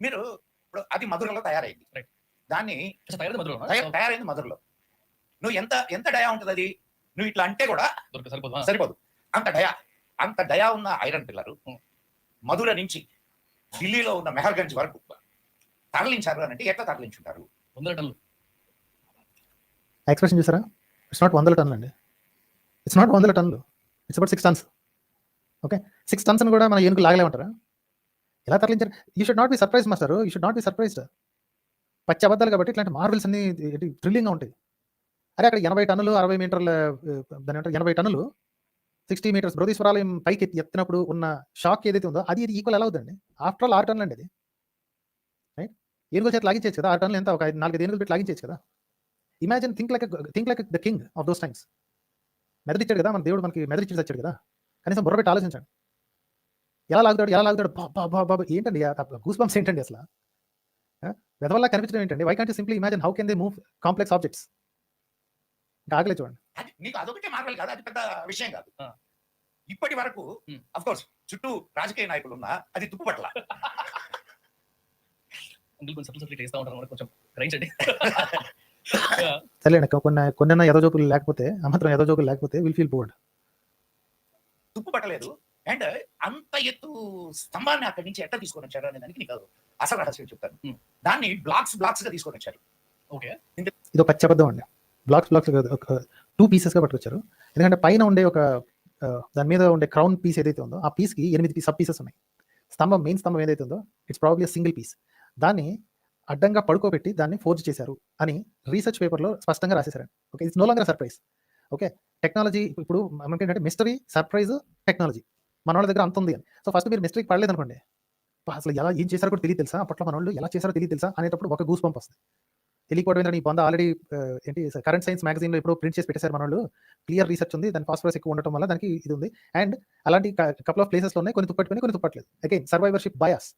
మీరు ఇప్పుడు అది మధురలో తయారైంది. రైట్. దాన్ని తయారైంది మధురలోనా? తయారైంది మధురలో. నువ్వు ఎంత ఎంత డయా ఉంటది అది? నువ్వు ఇట్లా అంటే కూడా సరిపోదు. సరిపోదు. అంత డయా ఉన్న ఐరన్ పిల్లరు మధుర నుంచి ఢిల్లీలో ఉన్న మెహర్గంజ్ వరకు తరలించారు అని అంటే ఎట్లా తరలించుంటారు? 100 టన్నులు. ఎక్స్‌ప్రెషన్ చూసారా? ఇట్స్ నాట్ 100 టన్నులు అండి. ఇట్స్ నాట్ 100 టన్నులు. It's about 6 turns. Okay. 6 turns అని కూడా మన ఏనుగు లాగలేమంటారా? ఎలా తరలించారు? You should not be surprised master. You should not be surprised. పచ్చి అబద్ధాలు కాబట్టి ఇట్లాంటి మార్వెల్స్ అన్ని థ్రిల్లింగ్‌గా ఉంటాయి. అరే అక్కడ 80 టన్నులు 60 మీటర్ల దాని ఏమంటారు 80 టన్నులు 60 మీటర్స్ బృహదీశ్వరాలయం పైకి ఎత్తినప్పుడు ఉన్న షాక్ ఏదైతే ఉందో అది ఈక్వల్ ఎలా అవుతుందండి? ఆఫ్టర్ ఆల్ 6 టన్నులు అండి అది. రైట్. ఏనుగుల చేత లాగించచ్చు కదా! 6 టన్నులు ఎంత? ఒక 4, 5 ఏనుగులు పెట్టి లాగించచ్చు కదా! Imagine think like the king of those times. మెదడిచ్చాడు కదా! మన దేవుడు మనకి మెదడిచ్చి చచ్చాడు కదా! కనీసం బుర్ర పెట్టి ఆలోచించండి. ఎలా లాగుతాడు? బాబా ఏంటండి గూస్ బంప్స్ ఏంటండి అసలు? వెధవల్లా కనిపించడం ఏంటండి? Why can't you simply imagine how can they move complex objects? ఆగలే చూడండి. నీకు అదొకటే మార్వెల్ కాదు, అది పెద్ద విషయం కాదు. ఇప్పటి వరకు అఫ్ కోర్స్ చుట్టూ రాజకీయ నాయకులు ఉన్నా అది తుప్పుపట్ల. సరేండి, కొన్ని ఎదజోకులు లేకపోతే అమాత్రం ఎదజోకులు లేకపోతే విల్ ఫీల్ బోర్డ్. తుప్పుపట్టలేదు. అండ్ అంత ఎత్తు స్తంభాన్ని అక్కడి నుంచి ఎట్లా తీసుకొని వచ్చారు అనే దానికి నీకు అసలు రహస్యం చెప్తాను. దాన్ని బ్లాక్స్ గా తీసుకొని వచ్చారు. ఓకే, ఇది పచ్చి అబద్ధం అండి. బ్లాక్స్ 2 పీసెస్ గా పట్టుకొచ్చారు. ఎందుకంటే పైన ఉండే ఒక దాని మీద ఉండే క్రౌన్ పీస్ ఏదైతే ఉందో ఆ పీస్ కి 8 సబ్ పీసెస్ ఉన్నాయి. మెయిన్ స్తంభం ఏదైతే ఉందో ఇట్స్ ప్రాబబ్లీ సింగిల్ పీస్. దాన్ని అడ్డంగా పడుకోబెట్టి దాన్ని ఫోర్జ్ చేశారు అని రీసెర్చ్ పేపర్లో స్పష్టంగా రాసేశారండి. Okay, it's no longer surprise. Okay, technology ఇప్పుడు మనకి ఏంటంటే మిస్టరీ, సర్ప్రైజ్, టెక్నాలజీ మన వాళ్ళ దగ్గర అంత ఉంది అని. సో ఫస్ట్ మీరు మిస్టరీకి పడలేదు అనుకోండి, అసలు ఏం చేశారో కూడా తెలియదు తెలుసా, అప్పట్లో మన వాళ్ళు ఎలా చేశారో తెలియదు తెలుసా అనేటప్పుడు ఒక గూస్ బంప్ వస్తుంది. తెలియకపోవడం ఏంటంటే ఈ పొంద ఆల్రెడీ ఏంటి కరెంట్ సైన్స్ మ్యాగజైన్లో ఎప్పుడో ప్రింట్ చేసి పెట్టేశారు మన వాళ్ళు. క్లియర్ రీసెర్చ్ ఉంది, దాని ఫాస్ఫరస్ ఎక్కువ ఉండటం వల్ల దానికి ఇది ఉంది. అండ్ అలాంటి కపుల్ ఆఫ్ ప్లేసెస్లో ఉన్నాయి, కొన్ని తుప్పట్టుకుని కొన్ని తుప్పట్లేదు. Again సర్వైవర్షిప్ bias.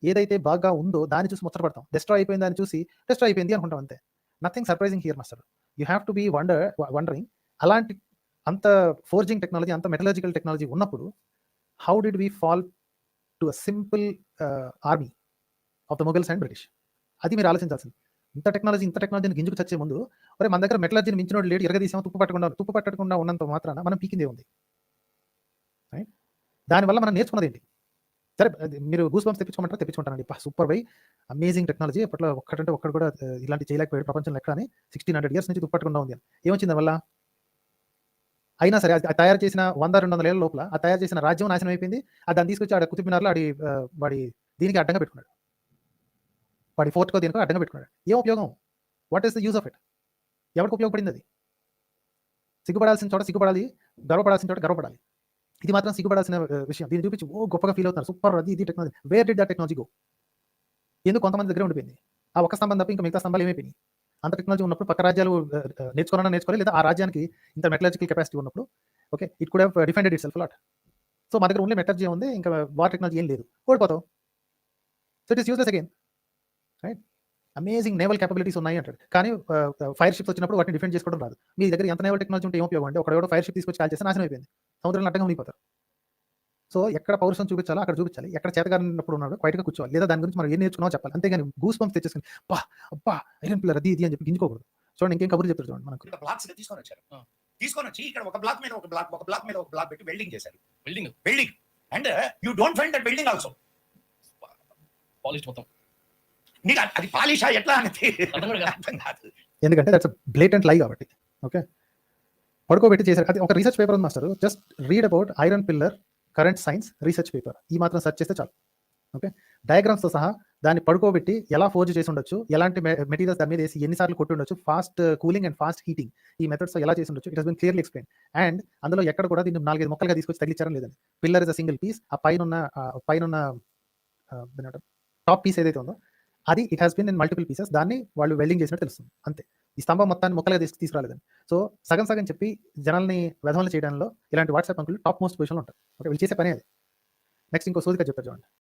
ఏదైతే బాగా ఉందో దాన్ని చూసి ముచ్చటపడతాం, డెస్ట్రాయ్ అయిపోయింది దాన్ని చూసి డెస్ట్రాయ్ అయిపోయింది అనుకుంటాం అంతే. Nothing surprising here master. You have to be wondering. అలాంటి అంత ఫోర్జింగ్ టెక్నాలజీ, అంత మెటలాజికల్ టెక్నాలజీ ఉన్నప్పుడు how did we fall to a simple army of the Mughals and British? అది మీరు ఆలోచించాల్సింది. ఇంత టెక్నాలజీని గింజుకు చచ్చే ముందు ఒరే మన దగ్గర మెటలాజీని మించినోడు లేడు, ఎరగదీసాం, తుప్పు పట్టకుండా ఉన్నంత మాత్రాన మనం పీకిందే ఉంది. రైట్. దానివల్ల మనం నేర్చుకున్నది ఏంటి? సరే మీరు గూస్ బంప్స్ తెప్పించుకుంటానండి. Super by amazing technology. అప్పట్లో ఒక్కడు కూడా ఇలాంటి చేయలేకపోయాడు ప్రపంచంలో ఎక్కడ అని 1600 years నుంచి తుప్పట్టకుండా ఉంది అని. ఏమొచ్చింది వల్ల? అయినా సరే అది తయారు చేసిన 100-200 ఏళ్ళ లోపల ఆ తయారు చేసిన రాజ్యం నాశనం అయిపోయింది. దాన్ని తీసుకొచ్చి ఆడ కుతుబ్ మినార్లో వాడి దీనికి అడ్డంగా పెట్టుకున్నాడు. వాడి ఫోర్ట్కో దీనికో అడ్డంగా పెట్టుకున్నాడు. ఏం ఉపయోగం? What is the use of it? ఎవరికి ఉపయోగపడింది అది? సిగ్గుపడాల్సిన చోట సిగ్గుపడాలి, గర్వపడాల్సిన చోట గర్వపడాలి. ఇది మాత్రం సిగ్గుపడాల్సిన విషయం. దీన్ని చూపించి గొప్పగా ఫీల్ అవుతున్నారు, సూపర్ అది ఇది technology. Where did that technology go? ఎందుకు కొంతమంది దగ్గర ఉండిపోయింది? ఆ ఒక్క స్తంభం తప్ప ఇంకా మిగతా స్తంభాలు ఏమైపోయినాయి? అంత టెక్నాలజీ ఉన్నప్పుడు పక్క రాజ్యాలు నేర్చుకోవాలి, లేదా ఆ రాజ్యానికి ఇంత మెటలాజికల్ కెపాసిటీ ఉన్నప్పుడు okay it could have defended it self lot. So మా దగ్గర ఓన్లీ మెటలర్జీ ఉంది, ఇంకా వార్ టెక్నాలజీ ఏం లేదు, ఓడిపోతావు. So it is useless again. Right. Amazing naval capabilities ఉన్నాయి అంటాడు, కానీ ఫైర్ షిప్స్ వచ్చినప్పుడు వాటిని డిఫెండ్ చేసుకోవడం రాదు. మీ దగ్గర ఎంత నేవల్ టెక్నాలజీ ఉంటే ఏం ఉపయోగం అంటే ఒకడెవడో ఫైర్ షిప్ తీసుకొచ్చి కాల్ చేస్తే నాశనం అయిపోయింది, సముద్రంలో అడ్డంగా ఉండిపోతారు. సో ఎక్కడ పౌరుషం చూపించాలో అక్కడ చూపించాలి, ఎక్కడ చేతగారినప్పుడు ఉన్నాడు క్వైట్గా కూర్చోవాలి, లేదా దాని గురించి మనం ఏం నేర్చుకున్నామో చెప్పాలి. అంతేగాని గూస్ బంప్స్ తెచ్చేసుకుని అబ్బా ఐరన్ పిల్లర్ అది ఇది అని చెప్పి గింజుకోకూడదు. చూడండి ఇంకేం కబుర్లు చెప్తారు చూడండి. మనకు బ్లాక్స్ తీసుకొని వచ్చారు. తీసుకొని వచ్చి ఇక్కడ ఒక బ్లాక్ మీద ఒక బ్లాక్ పెట్టి వెల్డింగ్ చేశారు. Welding and you don't find that welding also polish మొత్తం. నీకు అది పాలిషా ఎట్లా అనేది అర్థం కాదు. ఎందుకంటే దట్స్ బ్లేటెంట్ లై కాబట్టి. ఓకే, పడుకోబెట్టి చేశారు. అది ఒక రీసెర్చ్ పేపర్ ఉంది master. Just read about iron pillar current science research paper. ఈ మాత్రం సెర్చ్ చేస్తే చాలు. ఓకే, డయాగ్రామ్స్తో సహా దాన్ని పడుకోబెట్టి ఎలా ఫోర్జ్ చేసి ఉండొచ్చు, ఎలాంటి మెటీరియల్స్ దాని మీద వేసి ఎన్నిసార్లు కొట్టి ఉండొచ్చు, fast cooling and fast heating ఈ మెథడ్స్ ఎలా చేసి ఉండొచ్చు, it has been clearly explain. And అందులో ఎక్కడ కూడా దీన్ని 4-5 ముక్కలుగా తీసుకొచ్చి తగిలించారని లేదండి. Pillar is a single piece. ఆ పైన టాప్ పీస్ ఏదైతే ఉందో అది it has been in multiple pieces. దాన్ని వాళ్ళు వెల్డింగ్ చేసినట్టు తెలుస్తుంది అంతే. ఈ స్తంభం మొత్తాన్ని ముక్కలుగా తీసుకురాలేదండి. సో సగం చెప్పి జనాల్ని వెధవల్ని చేయడంలో ఇలాంటి వాట్సాప్ అంకులు టాప్ మోస్ట్ పొజిషన్లో ఉంటారు. ఓకే, వీళ్ళు చేసే పని అది. నెక్స్ట్ ఇంకో సోదిగా చెప్పారు చూడండి.